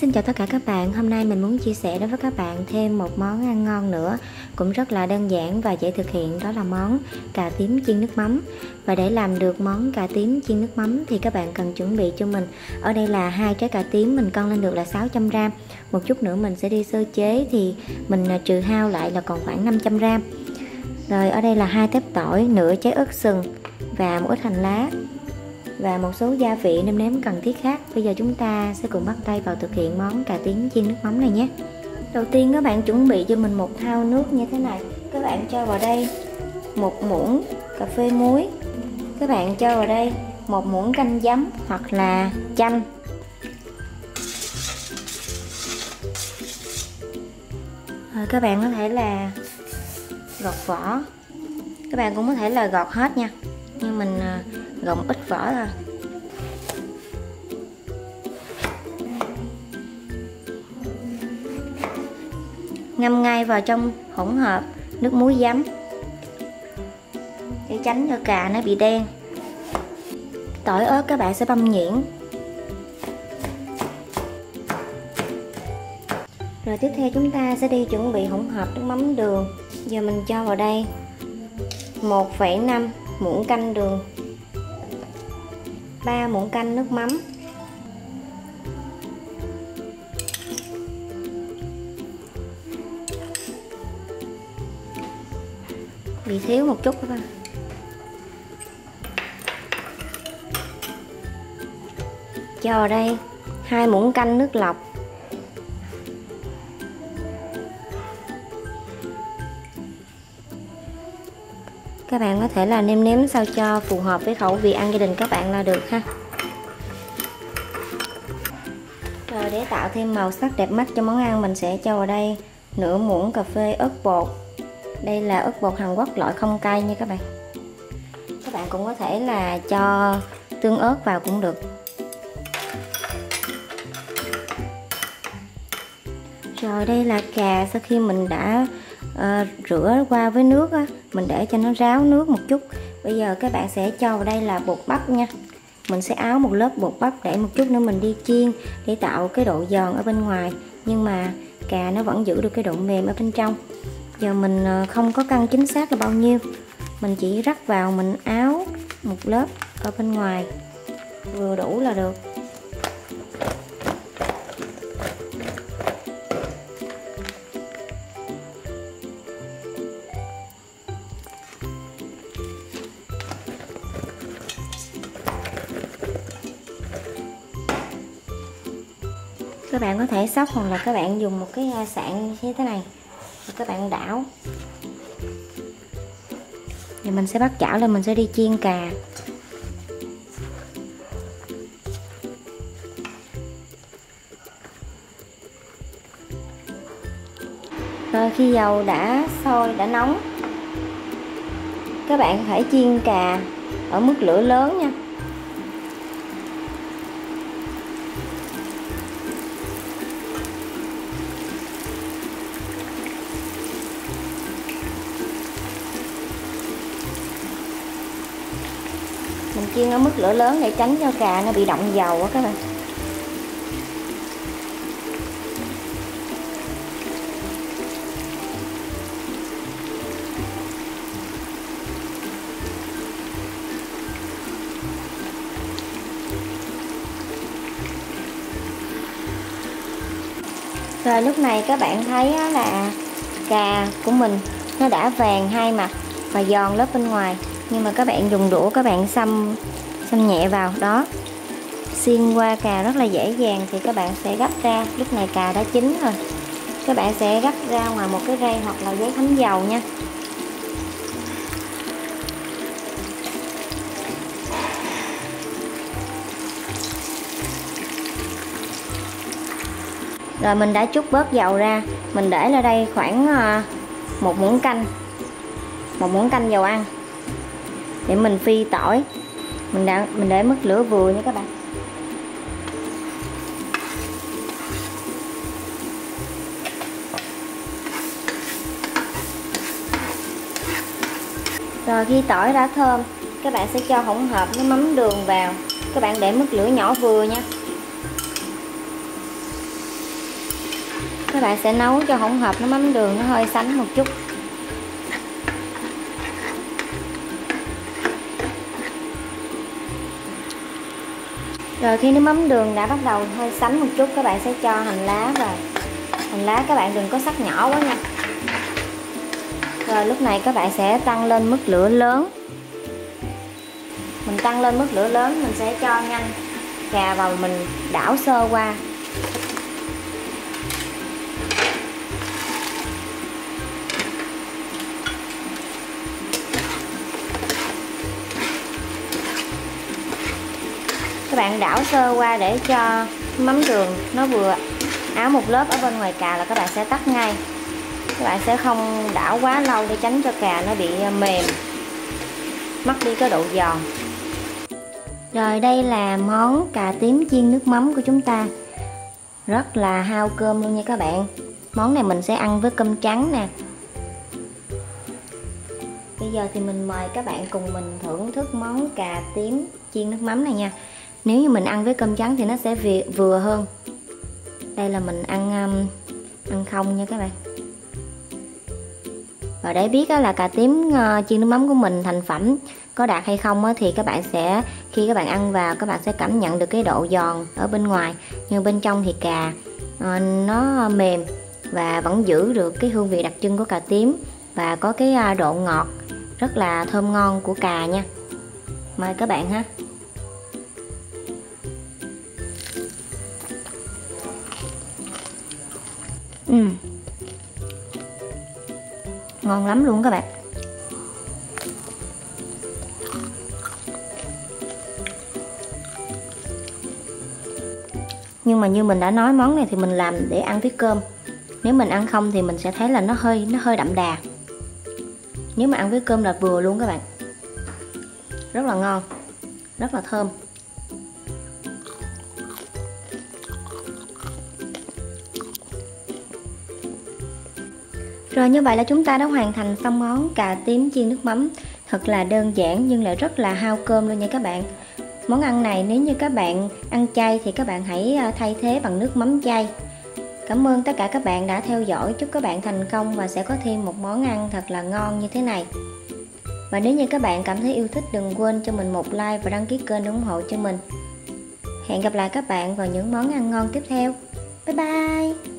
xin chào tất cả các bạn. Hôm nay mình muốn chia sẻ đối với các bạn thêm một món ăn ngon nữa, cũng rất là đơn giản và dễ thực hiện, đó là món cà tím chiên nước mắm. Và để làm được món cà tím chiên nước mắm thì các bạn cần chuẩn bị cho mình ở đây là 2 trái cà tím mình cân lên được là 600g. Một chút nữa mình sẽ đi sơ chế thì mình trừ hao lại là còn khoảng 500g. Rồi ở đây là 2 tép tỏi, nửa trái ớt sừng và một ít hành lá và một số gia vị nêm nếm cần thiết khác. Bây giờ chúng ta sẽ cùng bắt tay vào thực hiện món cà tím chiên nước mắm này nhé. Đầu tiên các bạn chuẩn bị cho mình một thau nước như thế này. Các bạn cho vào đây một muỗng cà phê muối. Các bạn cho vào đây một muỗng canh giấm hoặc là chanh. Rồi các bạn có thể là gọt vỏ. Các bạn cũng có thể là gọt hết nha, nhưng mình gọt ít vỏ thôi. Ngâm ngay vào trong hỗn hợp nước muối giấm để tránh cho cà nó bị đen. Tỏi ớt các bạn sẽ băm nhuyễn. Rồi tiếp theo chúng ta sẽ đi chuẩn bị hỗn hợp nước mắm đường. Giờ mình cho vào đây 1,5 muỗng canh đường, 3 muỗng canh nước mắm, bị thiếu một chút các bạn. Cho vào đây 2 muỗng canh nước lọc, các bạn có thể là nêm nếm sao cho phù hợp với khẩu vị ăn gia đình các bạn là được ha. Rồi để tạo thêm màu sắc đẹp mắt cho món ăn, mình sẽ cho vào đây nửa muỗng cà phê ớt bột. Đây là ớt bột Hàn Quốc loại không cay nha các bạn. Các bạn cũng có thể là cho tương ớt vào cũng được. Rồi đây là cà sau khi mình đã rửa qua với nước á, mình để cho nó ráo nước một chút. Bây giờ các bạn sẽ cho vào đây là bột bắp nha. Mình sẽ áo một lớp bột bắp để một chút nữa mình đi chiên để tạo cái độ giòn ở bên ngoài, nhưng mà cà nó vẫn giữ được cái độ mềm ở bên trong. Giờ mình không có cân chính xác là bao nhiêu, mình chỉ rắc vào mình áo một lớp ở bên ngoài vừa đủ là được. Các bạn có thể xóc hoặc là các bạn dùng một cái sạn như thế này và các bạn đảo. Thì mình sẽ bắt chảo lên, mình sẽ đi chiên cà. Rồi khi dầu đã sôi, đã nóng, các bạn phải chiên cà ở mức lửa lớn nha. Mình chiên ở mức lửa lớn để tránh cho cà nó bị động dầu á các bạn. Rồi lúc này các bạn thấy là cà của mình nó đã vàng hai mặt và giòn lớp bên ngoài, nhưng mà các bạn dùng đũa các bạn xăm nhẹ vào đó, xiên qua cà rất là dễ dàng. Thì các bạn sẽ gấp ra. Lúc này cà đã chín rồi, các bạn sẽ gấp ra ngoài một cái rây hoặc là giấy thấm dầu nha. Rồi mình đã trút bớt dầu ra, mình để ở đây khoảng một muỗng canh dầu ăn để mình phi tỏi. Mình để mức lửa vừa nha các bạn. Rồi khi tỏi đã thơm, các bạn sẽ cho hỗn hợp với mắm đường vào. Các bạn để mức lửa nhỏ vừa nha. Các bạn sẽ nấu cho hỗn hợp nước mắm đường nó hơi sánh một chút. Rồi khi nước mắm đường đã bắt đầu hơi sánh một chút, các bạn sẽ cho hành lá vào. Hành lá các bạn đừng có sắc nhỏ quá nha. Rồi lúc này các bạn sẽ tăng lên mức lửa lớn. Mình tăng lên mức lửa lớn, mình sẽ cho nhanh cà vào, mình đảo sơ qua. Các bạn đảo sơ qua để cho mắm đường nó vừa áo một lớp ở bên ngoài cà là các bạn sẽ tắt ngay. Các bạn sẽ không đảo quá lâu để tránh cho cà nó bị mềm, mất đi cái độ giòn. Rồi đây là món cà tím chiên nước mắm của chúng ta. Rất là hao cơm luôn nha các bạn. Món này mình sẽ ăn với cơm trắng nè. Bây giờ thì mình mời các bạn cùng mình thưởng thức món cà tím chiên nước mắm này nha. Nếu như mình ăn với cơm trắng thì nó sẽ vừa hơn. Đây là mình ăn không nha các bạn. Và để biết là cà tím chiên nước mắm của mình thành phẩm có đạt hay không thì các bạn sẽ, khi các bạn ăn vào, các bạn sẽ cảm nhận được cái độ giòn ở bên ngoài, nhưng bên trong thì cà nó mềm và vẫn giữ được cái hương vị đặc trưng của cà tím và có cái độ ngọt rất là thơm ngon của cà nha. Mời các bạn ha. Ngon lắm luôn các bạn. Nhưng mà như mình đã nói, món này thì mình làm để ăn với cơm. Nếu mình ăn không thì mình sẽ thấy là nó hơi đậm đà. Nếu mà ăn với cơm là vừa luôn các bạn. Rất là ngon, rất là thơm. Rồi như vậy là chúng ta đã hoàn thành xong món cà tím chiên nước mắm. Thật là đơn giản nhưng lại rất là hao cơm luôn nha các bạn. Món ăn này nếu như các bạn ăn chay thì các bạn hãy thay thế bằng nước mắm chay. Cảm ơn tất cả các bạn đã theo dõi. Chúc các bạn thành công và sẽ có thêm một món ăn thật là ngon như thế này. Và nếu như các bạn cảm thấy yêu thích, đừng quên cho mình một like và đăng ký kênh để ủng hộ cho mình. Hẹn gặp lại các bạn vào những món ăn ngon tiếp theo. Bye bye.